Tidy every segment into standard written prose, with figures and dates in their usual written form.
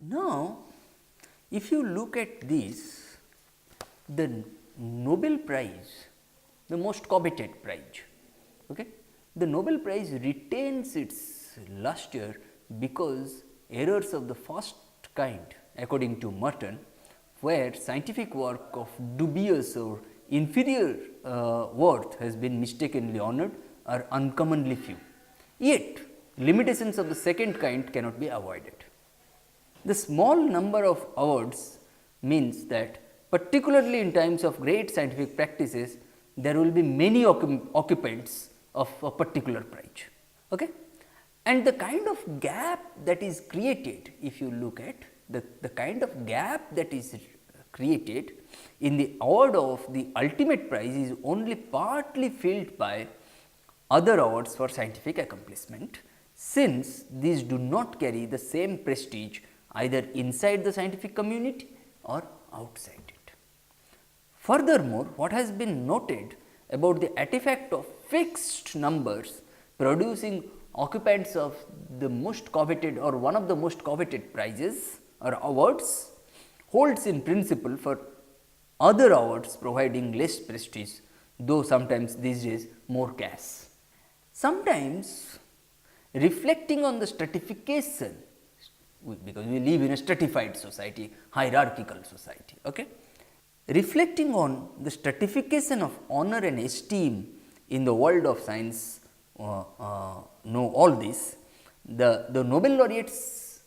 Now, if you look at this, the Nobel Prize, the most coveted prize, okay? The Nobel Prize retains its luster because errors of the first kind, according to Merton, where scientific work of dubious or inferior worth has been mistakenly honored, are uncommonly few. Yet, limitations of the second kind cannot be avoided. The small number of awards means that, particularly in times of great scientific practices, there will be many occupants of a particular prize. Okay? And the kind of gap that is created, if you look at the kind of gap that is created in the award of the ultimate prize is only partly filled by other awards for scientific accomplishment, since these do not carry the same prestige either inside the scientific community or outside it. Furthermore, what has been noted about the artifact of fixed numbers producing occupants of the most coveted or one of the most coveted prizes or awards holds in principle for other awards providing less prestige, though sometimes these days more cash. Sometimes reflecting on the stratification, because we live in a stratified society, hierarchical society. Okay? Reflecting on the stratification of honor and esteem in the world of science, know all this, the Nobel laureates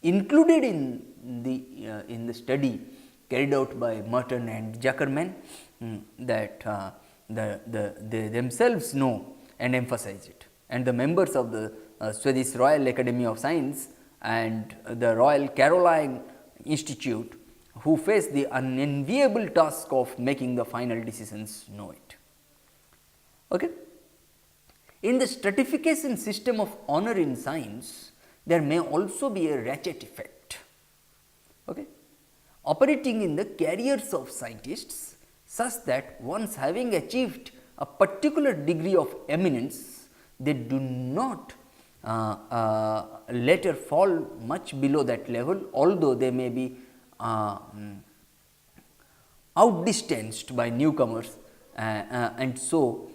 included in the study carried out by Merton and Zuckerman, that they themselves know and emphasize it, and the members of the Swedish Royal Academy of Science and the Royal Caroline Institute, who face the unenviable task of making the final decisions, know it. Okay? In the stratification system of honor in science, there may also be a ratchet effect, okay, operating in the careers of scientists, such that once having achieved a particular degree of eminence, they do not later fall much below that level, although they may be outdistanced by newcomers and so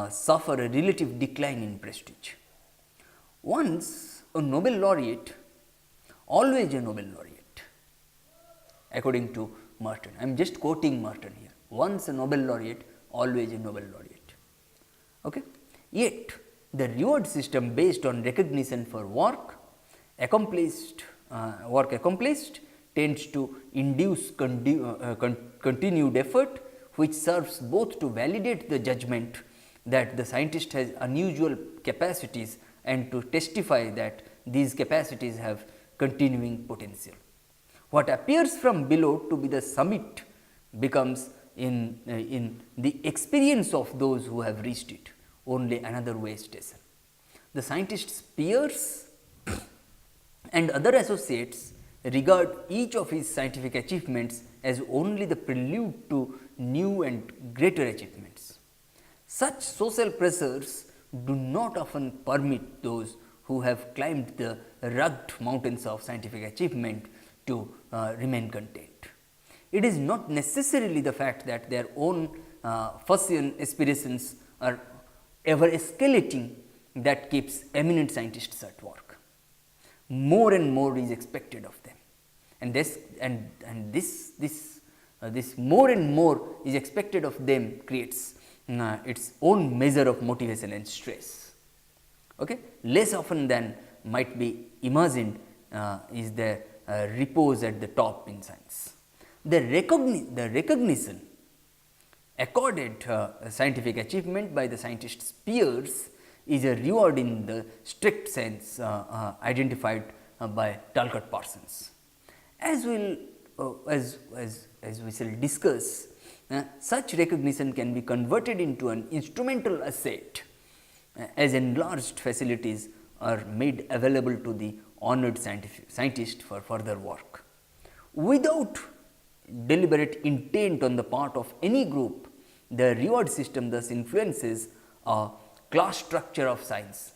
suffer a relative decline in prestige. Once a Nobel laureate, always a Nobel laureate, according to Merton. I am just quoting Merton here. Once a Nobel laureate, always a Nobel laureate. Okay? Yet, the reward system based on recognition for work accomplished tends to induce continued effort, which serves both to validate the judgment that the scientist has unusual capacities and to testify that these capacities have continuing potential. What appears from below to be the summit becomes, in the experience of those who have reached it, only another way station. The scientist's peers and other associates regard each of his scientific achievements as only the prelude to new and greater achievements. Such social pressures do not often permit those who have climbed the rugged mountains of scientific achievement to remain content. It is not necessarily the fact that their own Fuchsian aspirations are ever escalating that keeps eminent scientists at work. More and more is expected of them, and this more and more is expected of them creates its own measure of motivation and stress. Okay? Less often than might be imagined is the repose at the top in science. The recognition accorded scientific achievement by the scientist's peers is a reward in the strict sense identified by Talcott Parsons. As we shall discuss, such recognition can be converted into an instrumental asset as enlarged facilities are made available to the honored scientist for further work. Without deliberate intent on the part of any group, the reward system thus influences a class structure of science.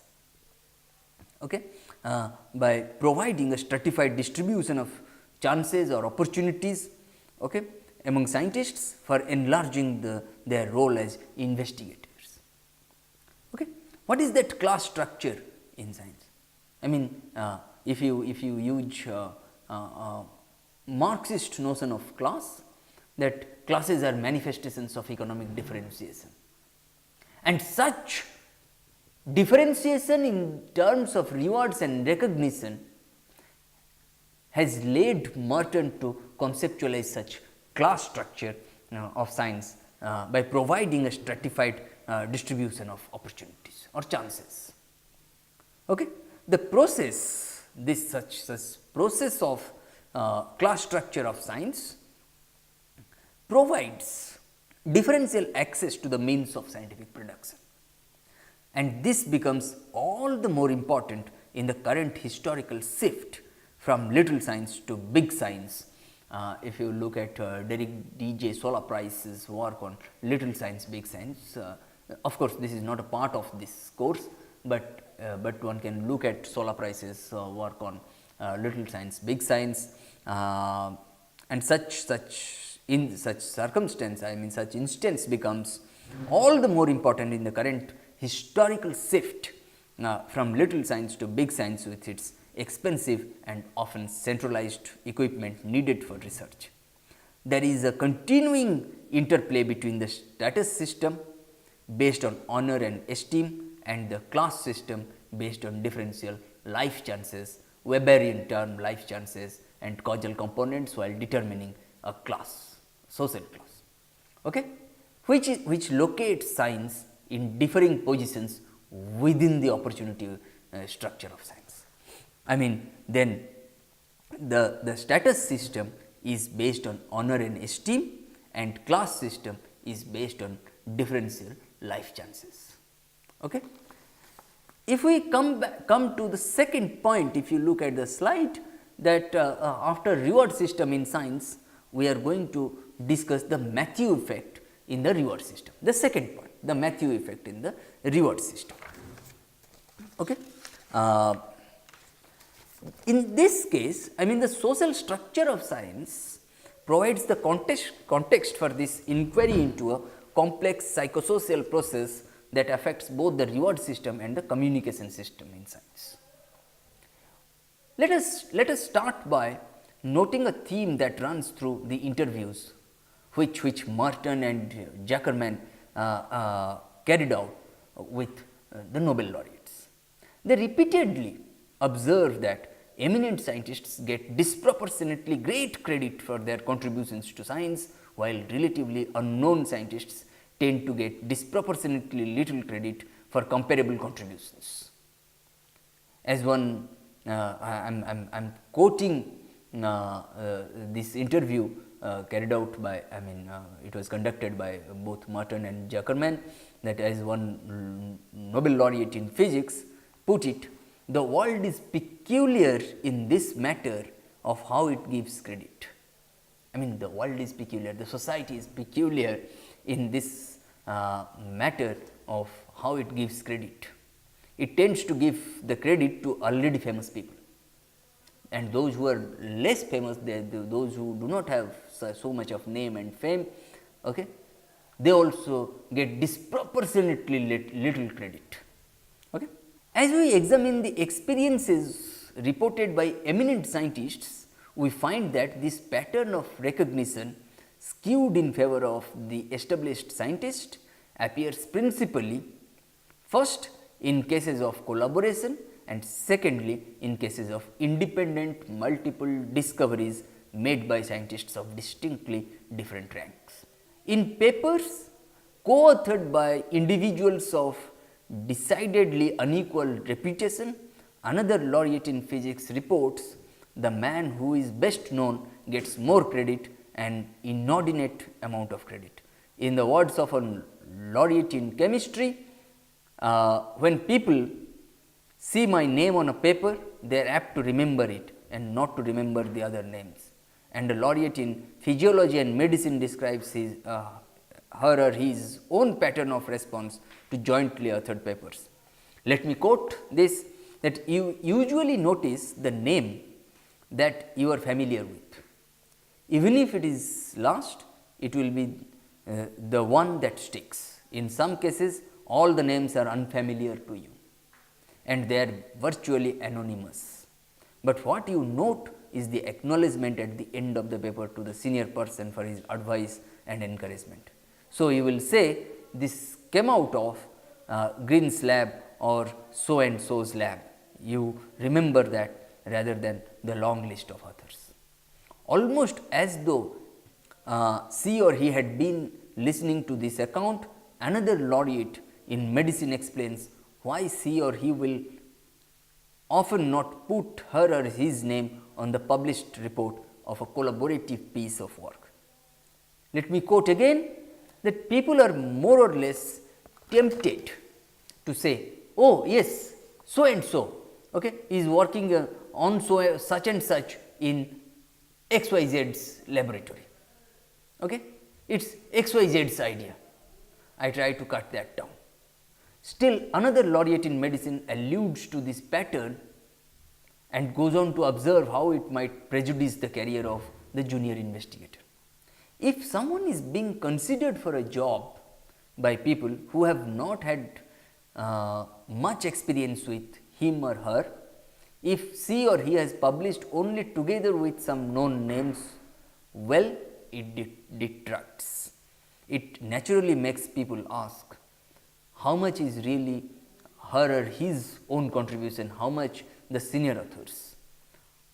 Okay? by providing a stratified distribution of chances or opportunities, okay, among scientists for enlarging their role as investigators. Okay. What is that class structure in science? I mean, if you use Marxist notion of class, that classes are manifestations of economic differentiation, and such differentiation in terms of rewards and recognition has led Merton to conceptualize such class structure of science by providing a stratified distribution of opportunities or chances. Okay. The process, this such process of class structure of science provides differential access to the means of scientific production, and this becomes all the more important in the current historical shift from little science to big science. If you look at Derek D.J. Solaprice's work on little science, big science, of course, this is not a part of this course, but one can look at Solaprice's work on little science, big science, and such in such circumstance, I mean such instance becomes all the more important in the current historical shift from little science to big science with its expensive and often centralized equipment needed for research. There is a continuing interplay between the status system based on honor and esteem and the class system based on differential life chances, Weberian term life chances and causal components while determining a class, social class, okay, which locates science in differing positions within the opportunity structure of science. I mean, then the status system is based on honor and esteem and class system is based on differential life chances. Okay. If we come to the second point, if you look at the slide, that after reward system in science, we are going to discuss the Matthew effect in the reward system. The second point, the Matthew effect in the reward system. Okay. In this case, I mean the social structure of science provides the context for this inquiry into a complex psychosocial process that affects both the reward system and the communication system in science. Let us start by noting a theme that runs through the interviews which Merton and Zuckerman carried out with the Nobel laureates. They repeatedly observe that eminent scientists get disproportionately great credit for their contributions to science, while relatively unknown scientists tend to get disproportionately little credit for comparable contributions. As one, I am quoting this interview carried out by, it was conducted by both Merton and Zuckerman, that as one Nobel laureate in physics put it, the world is peculiar in this matter of how it gives credit. I mean, the world is peculiar, the society is peculiar in this matter of how it gives credit. It tends to give the credit to already famous people, and those who are less famous, those who do not have so much of name and fame, okay, they also get disproportionately little credit. Okay. As we examine the experiences reported by eminent scientists, we find that this pattern of recognition skewed in favor of the established scientist appears principally first in cases of collaboration and secondly in cases of independent multiple discoveries made by scientists of distinctly different ranks. In papers co-authored by individuals of decidedly unequal reputation, another laureate in physics reports, the man who is best known gets more credit, an inordinate amount of credit. In the words of a laureate in chemistry, when people see my name on a paper, they are apt to remember it and not to remember the other names. And a laureate in physiology and medicine describes his, her or his own pattern of response to jointly authored papers. Let me quote this: that you usually notice the name that you are familiar with. Even if it is lost, it will be the one that sticks. In some cases, all the names are unfamiliar to you and they are virtually anonymous. But what you note is the acknowledgement at the end of the paper to the senior person for his advice and encouragement. So, you will say this came out of Green's lab or so and so's lab. You remember that rather than the long list of authors. Almost as though she or he had been listening to this account, another laureate in medicine explains why she or he will often not put her or his name on the published report of a collaborative piece of work. Let me quote again, that people are more or less tempted to say, oh yes, so and so is working on such and such in XYZ's laboratory. It is XYZ's idea. I try to cut that down. Still, another laureate in medicine alludes to this pattern and goes on to observe how it might prejudice the career of the junior investigator. If someone is being considered for a job by people who have not had much experience with him or her, if she or he has published only together with some known names, well, it detracts. It naturally makes people ask, how much is really her or his own contribution, how much the senior authors?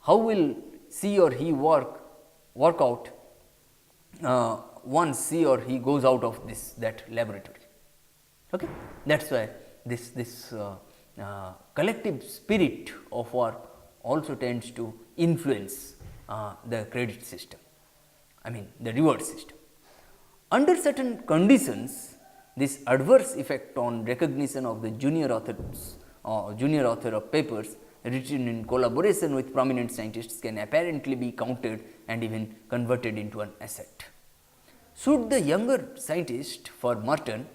How will she or he work out once she or he goes out of that laboratory? That is why this collective spirit of work also tends to influence the credit system, the reward system. Under certain conditions, this adverse effect on recognition of the junior authors or junior author of papers written in collaboration with prominent scientists can apparently be counted and even converted into an asset. Should the younger scientist, for Merton,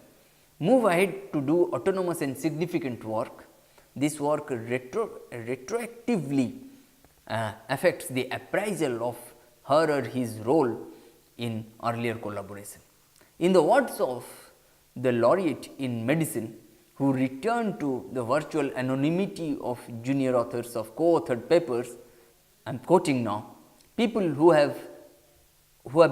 move ahead to do autonomous and significant work, this work retroactively affects the appraisal of her or his role in earlier collaboration. In the words of the laureate in medicine who returned to the virtual anonymity of junior authors of co-authored papers, I am quoting now, people who have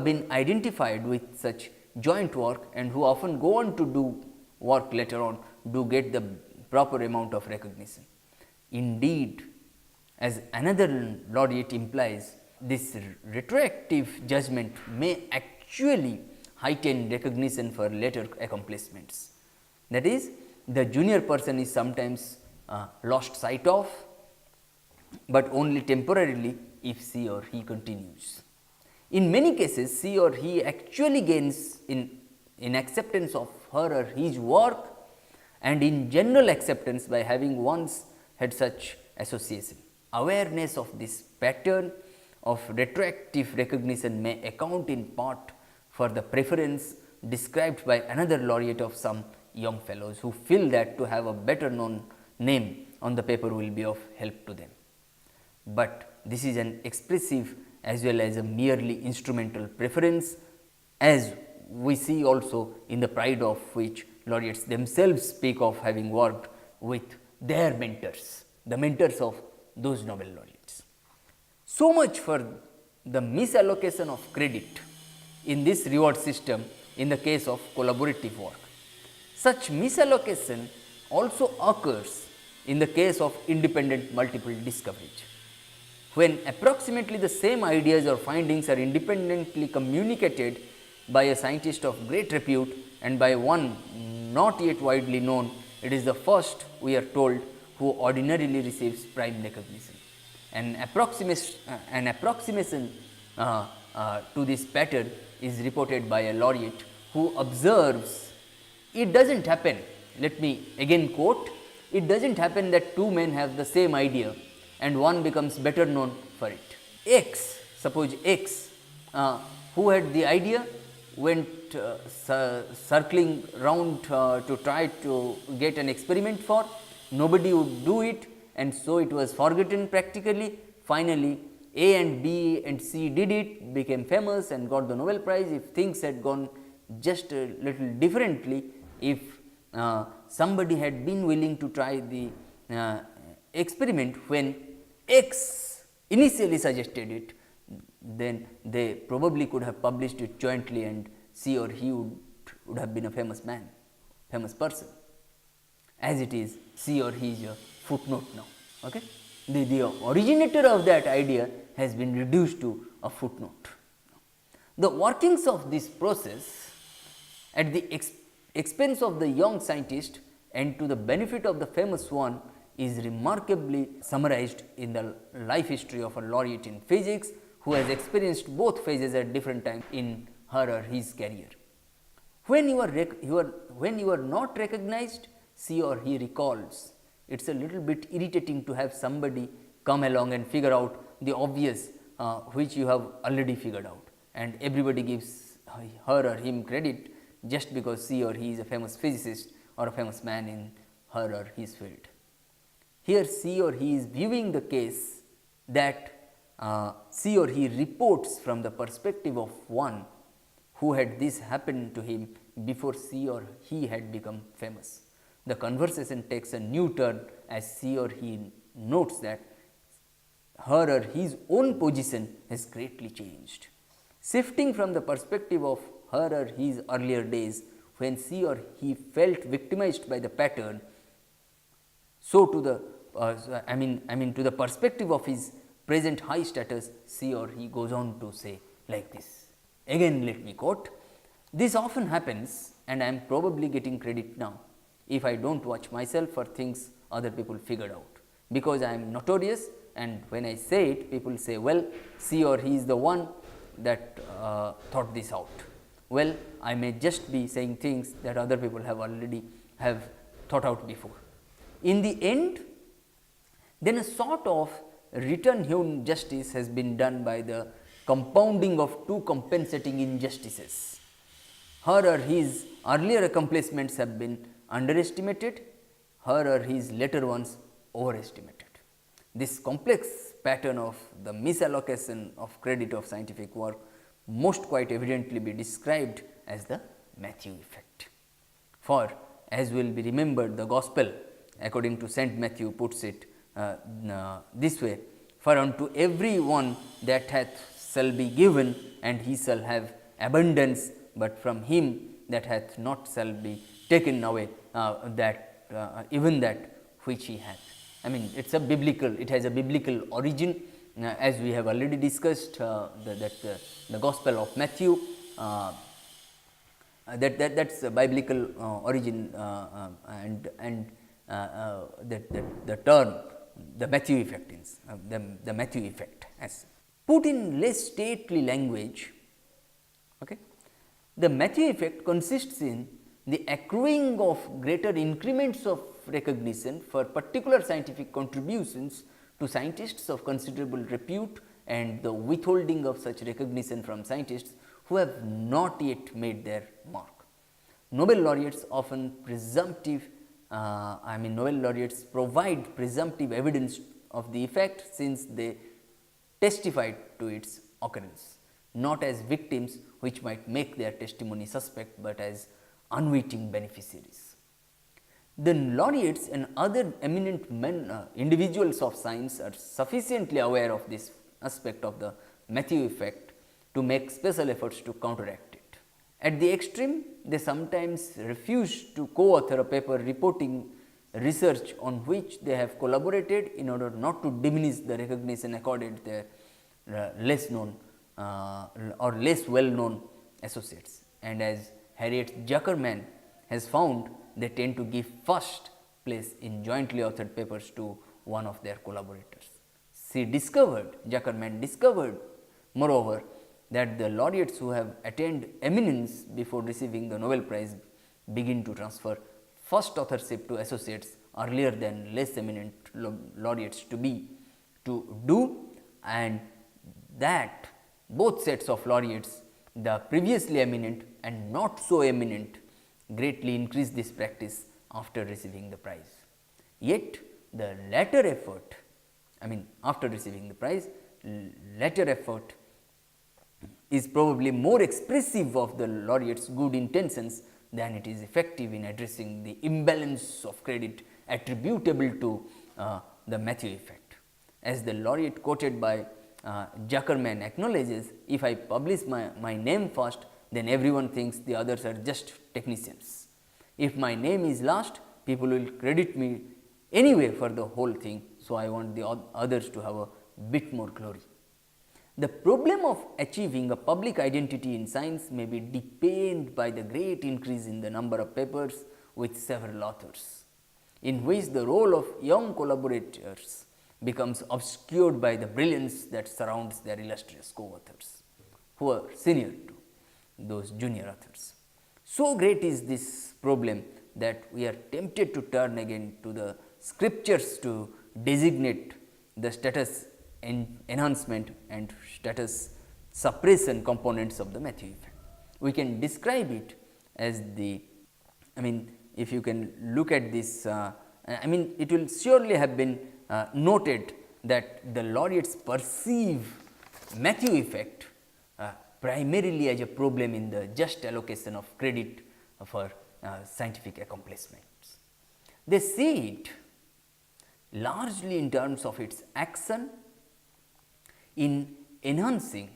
been identified with such joint work and who often go on to do work later on do get the proper amount of recognition. Indeed, as another laureate implies, this retroactive judgment may actually heighten recognition for later accomplishments. That is, the junior person is sometimes lost sight of, but only temporarily if she or he continues. In many cases, she or he actually gains in acceptance of her or his work and in general acceptance by having once had such association. Awareness of this pattern of retroactive recognition may account in part for the preference described by another laureate of some young fellows who feel that to have a better known name on the paper will be of help to them. But this is an expressive as well as a merely instrumental preference, as we see also in the pride of which laureates themselves speak of having worked with their mentors, the mentors of those Nobel laureates. So much for the misallocation of credit in this reward system in the case of collaborative work. Such misallocation also occurs in the case of independent multiple discovery. When approximately the same ideas or findings are independently communicated by a scientist of great repute and by one not yet widely known, it is the first, we are told, who ordinarily receives prime recognition. An approximation to this pattern is reported by a laureate who observes, it does not happen, let me again quote, it does not happen that two men have the same idea and one becomes better known for it. X, suppose X, who had the idea, went circling round to try to get an experiment for, nobody would do it, and so it was forgotten practically. Finally, A and B and C did it, became famous and got the Nobel Prize. If things had gone just a little differently, if somebody had been willing to try the experiment when X initially suggested it, then they probably could have published it jointly and she or he would have been a famous man, famous person. As it is, she or he is a footnote now. Okay? The originator of that idea has been reduced to a footnote. The workings of this process at the expense of the young scientist and to the benefit of the famous one is remarkably summarized in the life history of a laureate in physics who has experienced both phases at different times in her or his career. When you are not recognized, she or he recalls. It is a little bit irritating to have somebody come along and figure out the obvious which you have already figured out, and everybody gives her or him credit just because she or he is a famous physicist or a famous man in her or his field. Here she or he is viewing the case that she or he reports from the perspective of one who had this happen to him before she or he had become famous. The conversation takes a new turn as she or he notes that her or his own position has greatly changed. Shifting from the perspective of her or his earlier days when she or he felt victimized by the pattern, so to the to the perspective of his present high status, she or he goes on to say like this. Again let me quote, "This often happens and I am probably getting credit now if I do not watch myself for things other people figured out, because I am notorious, and when I say it people say, well, she or he is the one that thought this out. Well, I may just be saying things that other people have already thought out before." In the end, then a sort of return hewn justice has been done by the compounding of two compensating injustices. Her or his earlier accomplishments have been underestimated, her or his later ones overestimated. This complex pattern of the misallocation of credit of scientific work most quite evidently be described as the Matthew effect. For as will be remembered, the Gospel according to Saint Matthew puts it this way, "For unto every one that hath shall be given, and he shall have abundance, but from him that hath not shall be taken away even that which he hath." I mean, it has a biblical origin, as we have already discussed the Gospel of Matthew, that's a biblical origin, and the term the Matthew effect is the Matthew effect. As put in less stately language, okay, the Matthew effect consists in the accruing of greater increments of recognition for particular scientific contributions to scientists of considerable repute, and the withholding of such recognition from scientists who have not yet made their mark. Nobel laureates Nobel laureates provide presumptive evidence of the effect, since they testified to its occurrence, not as victims which might make their testimony suspect, but as unwitting beneficiaries. The laureates and other eminent individuals of science are sufficiently aware of this aspect of the Matthew effect to make special efforts to counteract it. At the extreme, they sometimes refuse to co-author a paper reporting research on which they have collaborated in order not to diminish the recognition accorded their less known or less well known associates. And as Harriet Zuckerman has found, they tend to give first place in jointly authored papers to one of their collaborators. Zuckerman discovered, moreover, that the laureates who have attained eminence before receiving the Nobel Prize begin to transfer first authorship to associates earlier than less eminent laureates to do, and that both sets of laureates, the previously eminent and not so eminent, greatly increase this practice after receiving the prize. Yet the latter effort, I mean after receiving the prize, latter effort is probably more expressive of the laureate's good intentions than it is effective in addressing the imbalance of credit attributable to the Matthew effect. As the laureate quoted by Zuckerman acknowledges, if I publish my name first, then everyone thinks the others are just technicians. If my name is last, people will credit me anyway for the whole thing. So, I want the others to have a bit more glory. The problem of achieving a public identity in science may be deepened by the great increase in the number of papers with several authors, in which the role of young collaborators becomes obscured by the brilliance that surrounds their illustrious co-authors, who are senior to those junior authors. So great is this problem that we are tempted to turn again to the scriptures to designate the status enhancement and status suppression components of the Matthew effect. We can describe it as the, I mean, if you can look at this, I mean, it will surely have been noted that the laureates perceive Matthew effect primarily as a problem in the just allocation of credit for scientific accomplishments. They see it largely in terms of its action in enhancing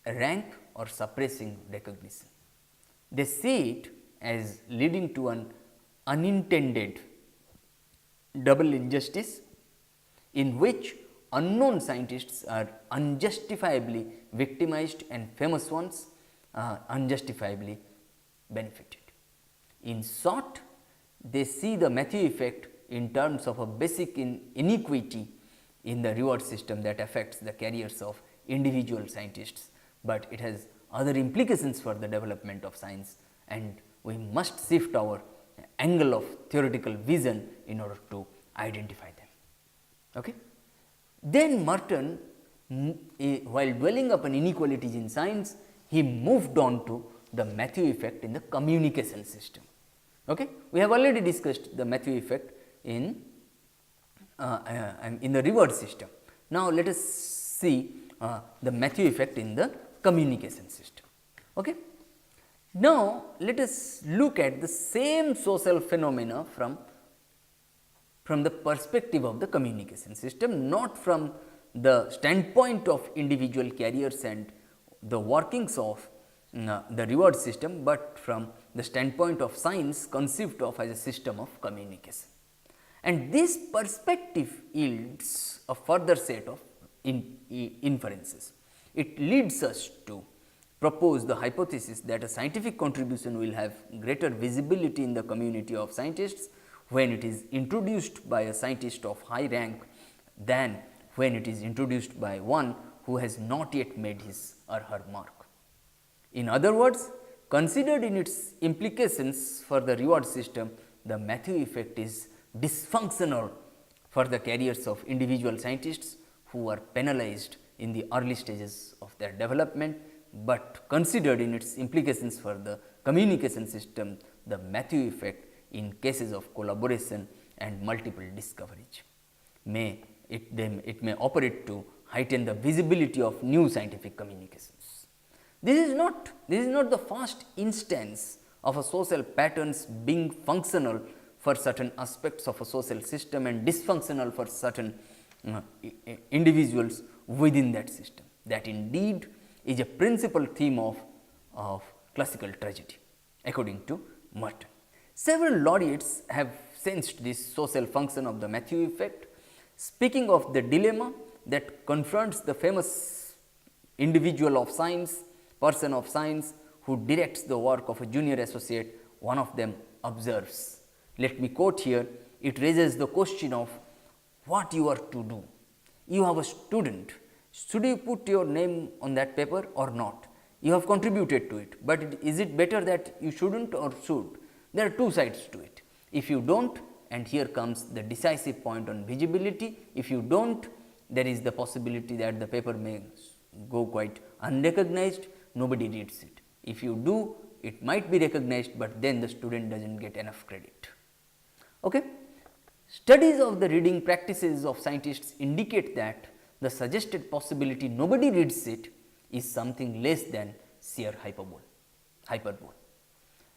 rank or suppressing recognition. They see it as leading to an unintended double injustice in which unknown scientists are unjustifiably victimized and famous ones unjustifiably benefited. In short, they see the Matthew effect in terms of a basic inequity in the reward system that affects the careers of individual scientists, but it has other implications for the development of science, and we must shift our angle of theoretical vision in order to identify them. Okay? Then Merton, while dwelling upon inequalities in science, he moved on to the Matthew effect in the communication system. Okay? We have already discussed the Matthew effect in the reward system. Now, let us see the Matthew effect in the communication system. Okay? Now, let us look at the same social phenomena from the perspective of the communication system, not from the standpoint of individual careers and the workings of the reward system, but from the standpoint of science conceived of as a system of communication. And this perspective yields a further set of inferences. It leads us to propose the hypothesis that a scientific contribution will have greater visibility in the community of scientists when it is introduced by a scientist of high rank than when it is introduced by one who has not yet made his or her mark. In other words, considered in its implications for the reward system, the Matthew effect is dysfunctional for the careers of individual scientists who are penalized in the early stages of their development, but considered in its implications for the communication system, the Matthew effect in cases of collaboration and multiple discoveries. It may operate to heighten the visibility of new scientific communications. This is not the first instance of a social patterns being functional for certain aspects of a social system and dysfunctional for certain individuals within that system. That indeed is a principal theme of classical tragedy, according to Merton. Several laureates have sensed this social function of the Matthew effect. Speaking of the dilemma that confronts the famous individual of science, person of science who directs the work of a junior associate, one of them observes. Let me quote here, it raises the question of what you are to do. You have a student, should you put your name on that paper or not? You have contributed to it, but is it better that you shouldn't or should? There are two sides to it. If you don't, and here comes the decisive point on visibility, if you don't, there is the possibility that the paper may go quite unrecognized, nobody reads it. If you do, it might be recognized, but then the student does not get enough credit. Okay? Studies of the reading practices of scientists indicate that the suggested possibility nobody reads it is something less than sheer hyperbole.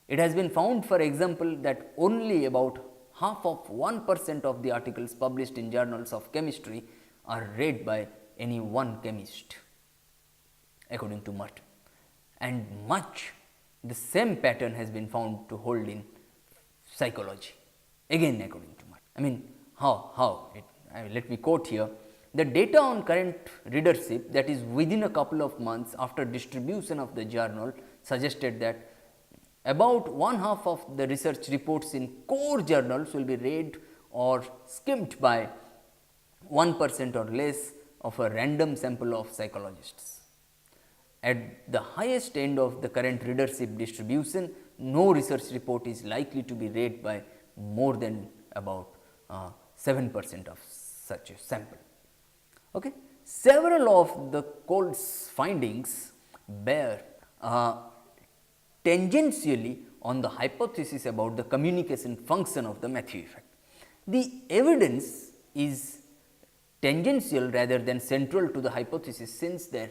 It has been found, for example, that only about half of 1% of the articles published in journals of chemistry are read by any one chemist, according to Merton. And much the same pattern has been found to hold in psychology, again according to Merton. I mean, how? Let me quote here. The data on current readership, that is within a couple of months after distribution of the journal, suggested that about one half of the research reports in core journals will be read or skimmed by 1% or less of a random sample of psychologists. At the highest end of the current readership distribution, no research report is likely to be read by more than about 7% of such a sample. Okay. Several of the Cole's findings bear tangentially on the hypothesis about the communication function of the Matthew effect. The evidence is tangential rather than central to the hypothesis, since their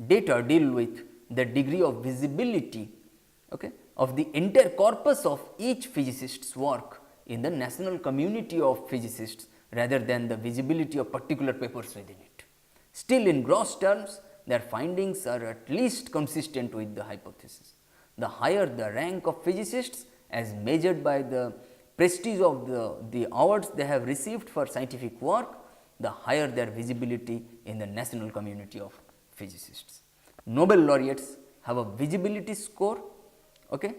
data deal with the degree of visibility, okay, of the entire corpus of each physicist's work in the national community of physicists rather than the visibility of particular papers within it. Still, in gross terms, their findings are at least consistent with the hypothesis. The higher the rank of physicists as measured by the prestige of the awards they have received for scientific work, the higher their visibility in the national community of physicists. Nobel laureates have a visibility score. Okay.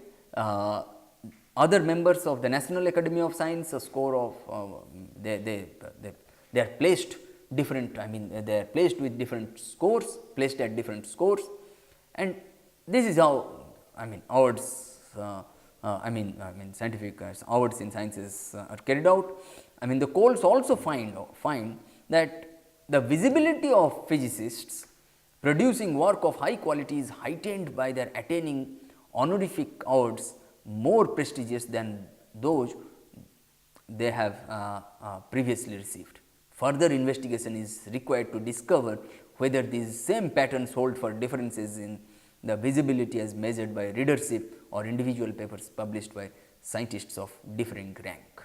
Other members of the National Academy of Science, a score of they are placed different. I mean, they are placed with different scores, placed at different scores, and this is how awards. Scientific awards in sciences are carried out. I mean, the Coles also find that the visibility of physicists producing work of high quality is heightened by their attaining honorific awards more prestigious than those they have previously received. Further investigation is required to discover whether these same patterns hold for differences in the visibility as measured by readership or individual papers published by scientists of differing rank.